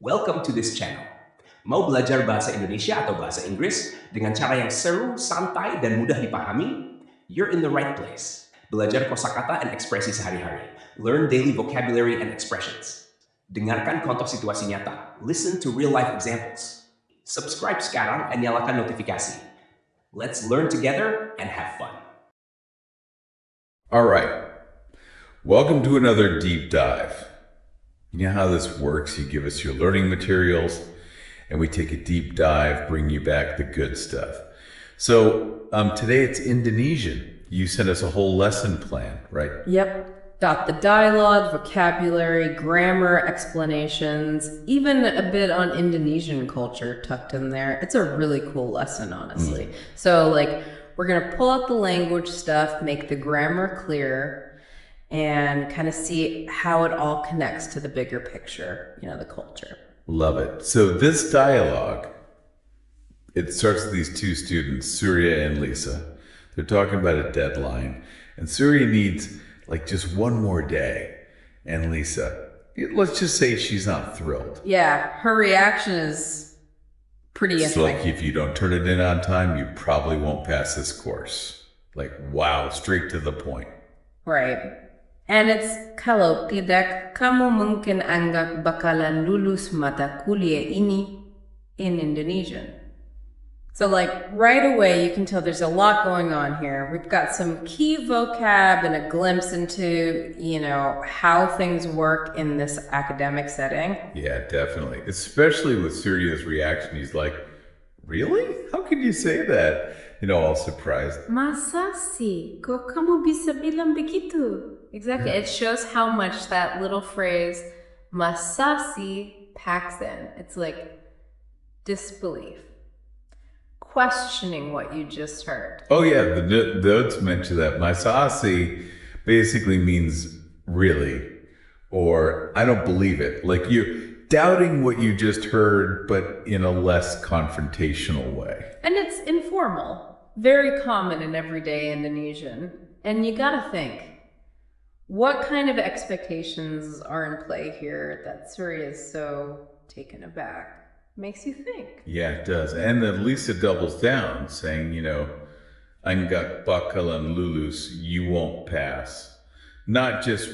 Welcome to this channel. Mau belajar bahasa Indonesia atau bahasa Inggris dengan cara yang seru, santai, dan mudah dipahami? You're in the right place. Belajar kosakata dan ekspresi sehari-hari. Learn daily vocabulary and expressions. Dengarkan contoh situasi nyata. Listen to real-life examples. Subscribe sekarang dan nyalakan notifikasi. Let's learn together and have fun. All right. Welcome to another deep dive. You know how this works? You give us your learning materials and we take a deep dive, bring you back the good stuff. So today it's Indonesian. You sent us a whole lesson plan, right? Yep. Got the dialogue, vocabulary, grammar, explanations, even a bit on Indonesian culture tucked in there. It's a really cool lesson, honestly. So we're going to pull out the language stuff, make the grammar clear, and kind of see how it all connects to the bigger picture, the culture. Love it. So this dialogue, it starts with these two students, Surya and Lisa. They're talking about a deadline, and Surya needs just one more day. And Lisa, let's just say she's not thrilled. Yeah, her reaction is pretty It's like, if you don't turn it in on time, you probably won't pass this course. Wow, straight to the point. Right. And it's, kalau tidak, kamu mungkin anggap bakalan lulus mata kuliah ini in Indonesian. So right away, you can tell there's a lot going on here. We've got some key vocab and a glimpse into, how things work in this academic setting. Yeah, definitely. Especially with Surya's reaction. He's like, really? How can you say that? All surprised. Masa sih? Kok kamu bisa bilang begitu? Exactly. Yeah. It shows how much that little phrase, masa sih, packs in. It's like disbelief. Questioning what you just heard. Oh yeah, the notes mention that. Masa sih basically means really, or I don't believe it. You're doubting what you just heard, but in a less confrontational way. And it's informal. Very common in everyday Indonesian. And you gotta think, what kind of expectations are in play here that Surya is so taken aback? Makes you think. Yeah, it does. And then Lisa doubles down, saying, Anggak bakalan lulus, you won't pass. Not just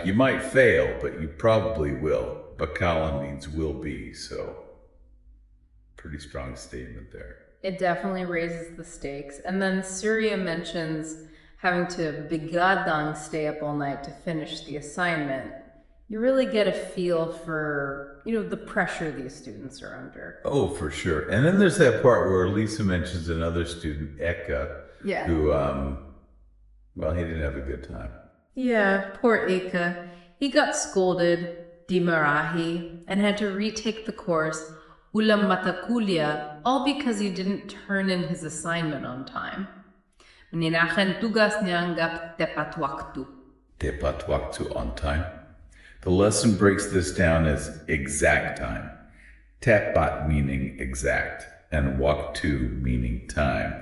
you might fail, but you probably will. Bakalan means will be, so pretty strong statement there. It definitely raises the stakes. And then Surya mentions having to begadang, stay up all night to finish the assignment. You really get a feel for, the pressure these students are under. Oh, for sure. And then there's that part where Lisa mentions another student, Eka, who, he didn't have a good time. Yeah, poor Eka. He got scolded, dimarahi, and had to retake the course, ulam mata kuliah, all because he didn't turn in his assignment on time. Menyerahkan tugasnya anggap tepat waktu. Tepat waktu, on time. The lesson breaks this down as exact time. Tepat meaning exact, and waktu meaning time.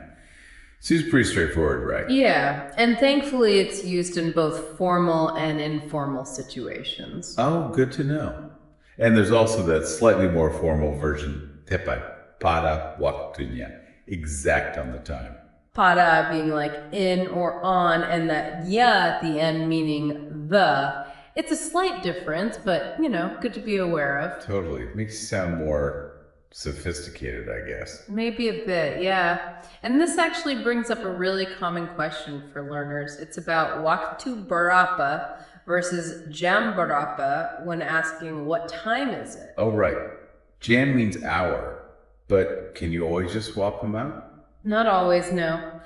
Seems pretty straightforward, right? Yeah, and thankfully it's used in both formal and informal situations. Oh, good to know. And there's also that slightly more formal version, tepat, pada waktunya, exact on the time. Pada being in or on, and that ya at the end meaning the. It's a slight difference, but, good to be aware of. Totally. It makes you sound more sophisticated, I guess. Maybe a bit, yeah. And this actually brings up a really common question for learners. It's about waktu berapa versus jam berapa when asking what time is it? Oh, right. Jam means hour, but can you always just swap them out? Not always, no.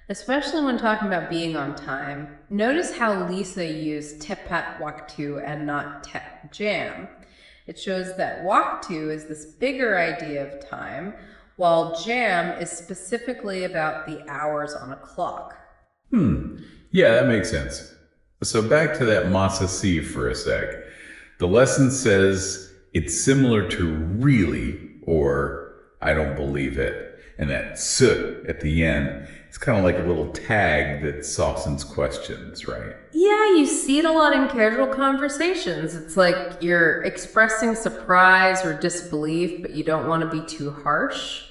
Especially when talking about being on time. Notice how Lisa used tepat waktu and not jam. It shows that waktu is this bigger idea of time, while jam is specifically about the hours on a clock. Yeah, that makes sense. So back to that masa sih for a sec. The lesson says it's similar to really, or I don't believe it, and that s at the end. It's kind of like a little tag that softens questions, right? Yeah, you see it a lot in casual conversations. It's like you're expressing surprise or disbelief, but you don't want to be too harsh.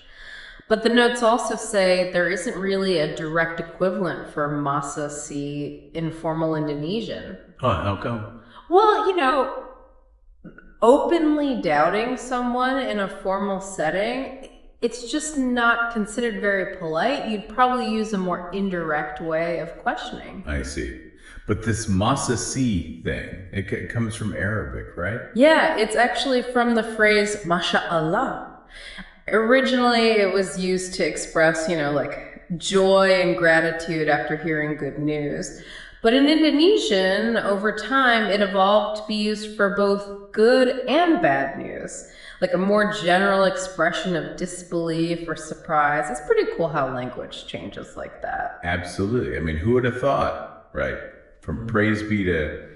But the notes also say there isn't really a direct equivalent for masa si in formal Indonesian. Oh, how come? Well, openly doubting someone in a formal setting, it's just not considered very polite. You'd probably use a more indirect way of questioning. I see. But this masa si thing, it comes from Arabic, right? Yeah, it's actually from the phrase Masha Allah. Originally, it was used to express, like joy and gratitude after hearing good news. But in Indonesian, over time, it evolved to be used for both good and bad news, like a more general expression of disbelief or surprise. It's pretty cool how language changes like that. Absolutely. I mean, who would have thought, right? From praise be to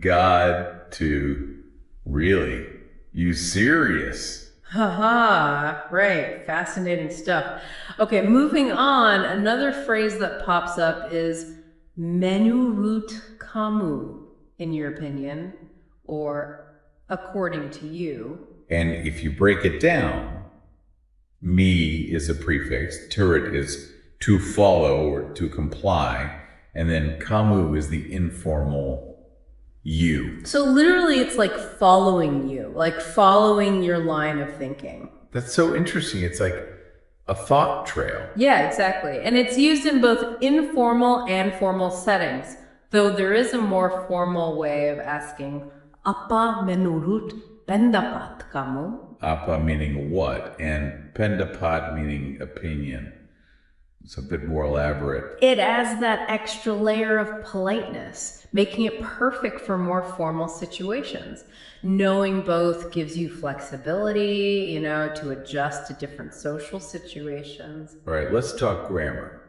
God to really, you serious? Haha, right. Fascinating stuff. Okay, moving on. Another phrase that pops up is menurut kamu, in your opinion, or according to you. And if you break it down, me is a prefix, turret is to follow or to comply, and then kamu is the informal you. So literally it's like following you, like following your line of thinking. That's so interesting. It's like a thought trail. Yeah, exactly. And it's used in both informal and formal settings, though there is a more formal way of asking, apa menurut pendapat kamu? Apa meaning what, and pendapat meaning opinion. It's a bit more elaborate. It adds that extra layer of politeness, making it perfect for more formal situations. Knowing both gives you flexibility, to adjust to different social situations. All right, let's talk grammar.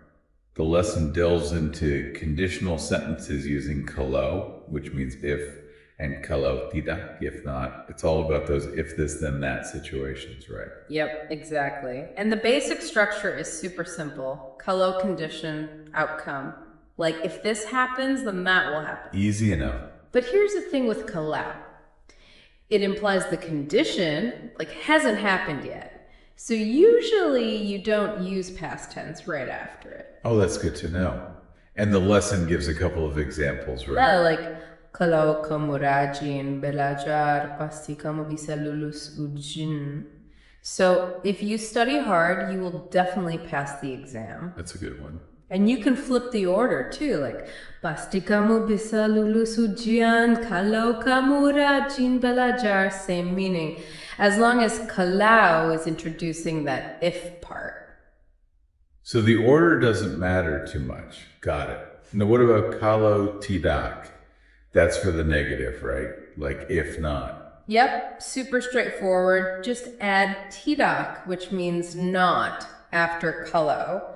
The lesson delves into conditional sentences using kalau, which means if, and kalau tidak, if not. It's all about those if this, then that situations, right? Yep, exactly. And the basic structure is super simple. Kalau condition, outcome. Like if this happens, then that will happen. Easy enough. But here's the thing with kalau. It implies the condition, hasn't happened yet. So usually you don't use past tense right after it. Oh, that's good to know. And the lesson gives a couple of examples, right? Yeah, like kalau kamu rajin belajar, pasti kamu bisa lulus ujian. So if you study hard, you will definitely pass the exam. That's a good one. And you can flip the order too, like pasti kamu bisa lulus ujian kalau kamu rajin belajar, same meaning, as long as kalau is introducing that if part. So the order doesn't matter too much. Got it. Now what about kalau tidak? That's for the negative, right? Like if not. Yep, super straightforward. Just add tidak, which means not, after kalau.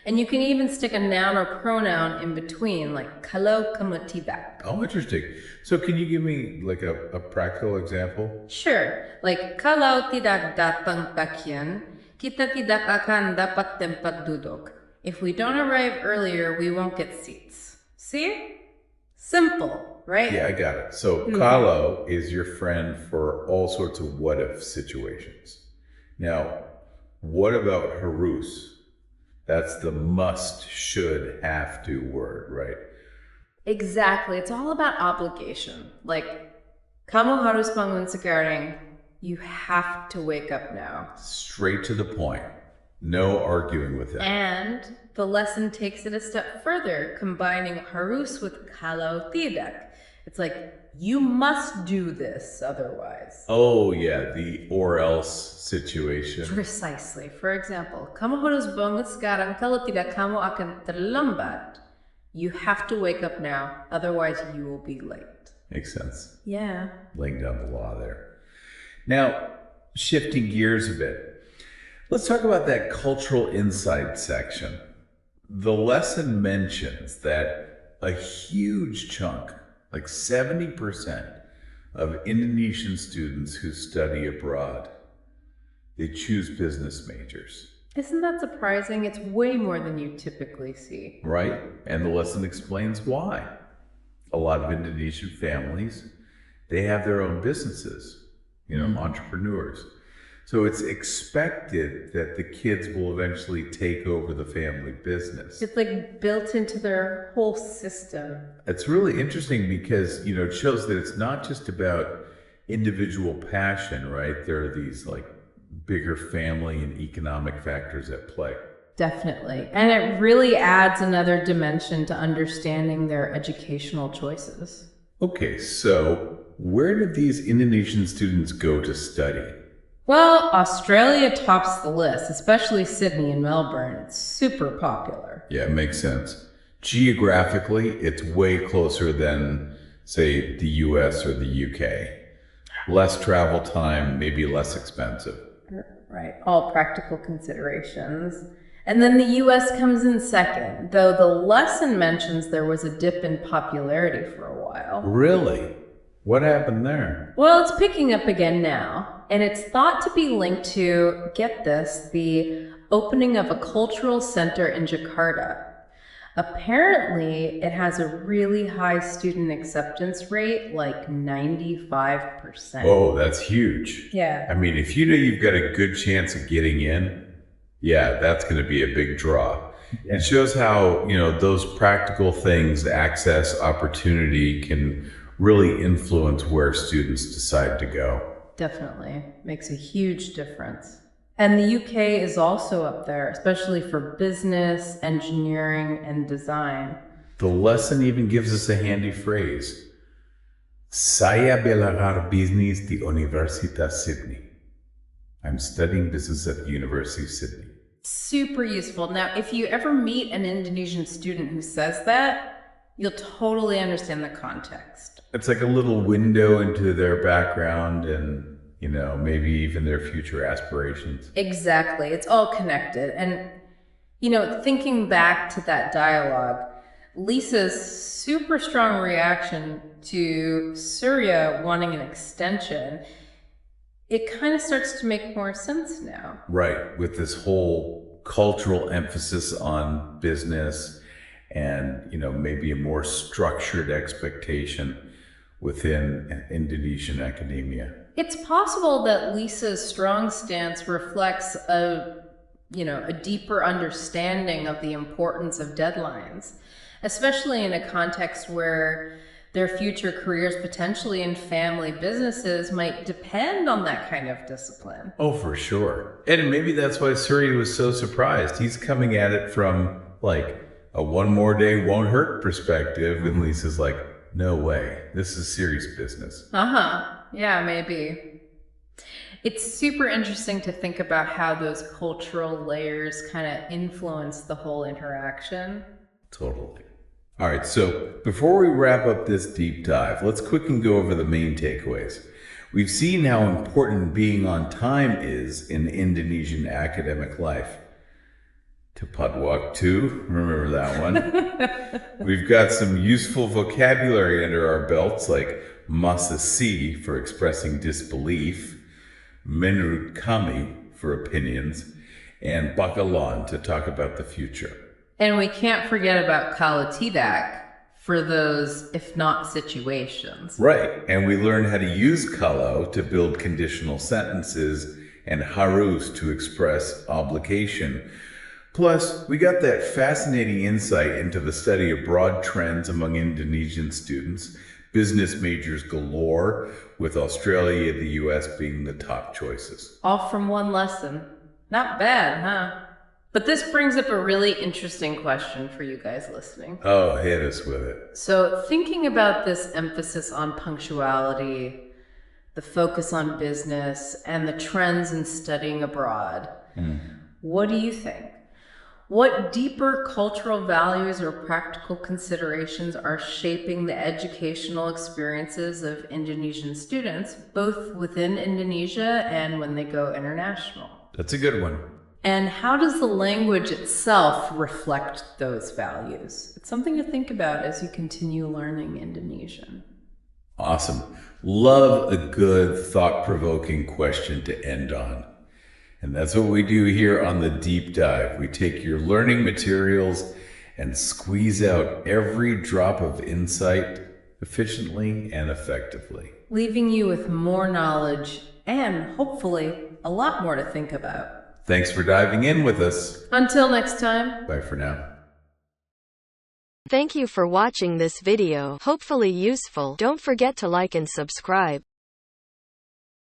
And you can even stick a noun or pronoun in between, like kalau kamu tidak. Oh, interesting. So can you give me like a practical example? Sure. Like kalau tidak datang bagian, kita tidak akan dapat tempat duduk. If we don't arrive earlier, we won't get seats. See? Simple, right? Yeah, I got it. So kalau is your friend for all sorts of what-if situations. Now, what about harus? That's the must, should, have to word, right? Exactly. It's all about obligation. Like, kamu harus bangun sekarang. You have to wake up now. Straight to the point. No arguing with it. And the lesson takes it a step further, combining harus with kalau tidak. It's like, you must do this otherwise. Oh, yeah, the or else situation. Precisely. For example, kamu harus bangun sekarang, kalau tidak kamu akan terlambat. You have to wake up now, otherwise you will be late. Makes sense. Yeah. Laying down the law there. Now, shifting gears a bit, let's talk about that cultural insight section. The lesson mentions that a huge chunk, like 70% of Indonesian students who study abroad, they choose business majors. Isn't that surprising? It's way more than you typically see. Right? And the lesson explains why. A lot of Indonesian families, they have their own businesses, entrepreneurs. So it's expected that the kids will eventually take over the family business. It's like built into their whole system. It's really interesting because, it shows that it's not just about individual passion, right? There are these like bigger family and economic factors at play. Definitely. And it really adds another dimension to understanding their educational choices. Okay, so where did these Indonesian students go to study? Well, Australia tops the list, especially Sydney and Melbourne. It's super popular. Yeah, it makes sense. Geographically, it's way closer than, say, the US or the UK. Less travel time, maybe less expensive. Right, all practical considerations. And then the US comes in second, though the lesson mentions there was a dip in popularity for a while. Really? What happened there? Well, it's picking up again now, and it's thought to be linked to, get this, the opening of a cultural center in Jakarta. Apparently, it has a really high student acceptance rate, like 95%. Oh, that's huge. Yeah. I mean, if you know you've got a good chance of getting in, yeah, that's going to be a big draw. Yeah. It shows how, those practical things, access, opportunity, can really influence where students decide to go. Definitely. Makes a huge difference. And the UK is also up there, especially for business, engineering, and design. The lesson even gives us a handy phrase. Saya belajar bisnis di Universitas Sydney. I'm studying business at the University of Sydney. Super useful. Now, if you ever meet an Indonesian student who says that, you'll totally understand the context. It's like a little window into their background and, maybe even their future aspirations. Exactly. It's all connected. And, thinking back to that dialogue, Lisa's super strong reaction to Surya wanting an extension, it kind of starts to make more sense now. Right. With this whole cultural emphasis on business and, maybe a more structured expectation within Indonesian academia. It's possible that Lisa's strong stance reflects a deeper understanding of the importance of deadlines, especially in a context where their future careers, potentially in family businesses, might depend on that kind of discipline. Oh, for sure. And maybe that's why Surya was so surprised. He's coming at it from like a one more day won't hurt perspective, and Lisa's like, no way, this is serious business. Yeah, maybe. It's super interesting to think about how those cultural layers kind of influence the whole interaction. Totally. All right, so before we wrap up this deep dive, let's quickly go over the main takeaways. We've seen how important being on time is in Indonesian academic life. Tepat waktu, remember that one. We've got some useful vocabulary under our belts, like masa si for expressing disbelief, menurut kami for opinions, and bakalan to talk about the future. And we can't forget about kalau tidak for those if not situations. Right, and we learn how to use kalau to build conditional sentences and harus to express obligation. Plus, we got that fascinating insight into the study of broad trends among Indonesian students, business majors galore, with Australia and the US being the top choices. All from one lesson. Not bad, huh? But this brings up a really interesting question for you guys listening. Oh, hit us with it. So, thinking about this emphasis on punctuality, the focus on business, and the trends in studying abroad, what do you think? What deeper cultural values or practical considerations are shaping the educational experiences of Indonesian students, both within Indonesia and when they go international? That's a good one. And how does the language itself reflect those values? It's something to think about as you continue learning Indonesian. Awesome. Love a good, thought-provoking question to end on. And that's what we do here on the Deep Dive. We take your learning materials and squeeze out every drop of insight efficiently and effectively. Leaving you with more knowledge and hopefully a lot more to think about. Thanks for diving in with us. Until next time. Bye for now. Thank you for watching this video. Hopefully useful. Don't forget to like and subscribe.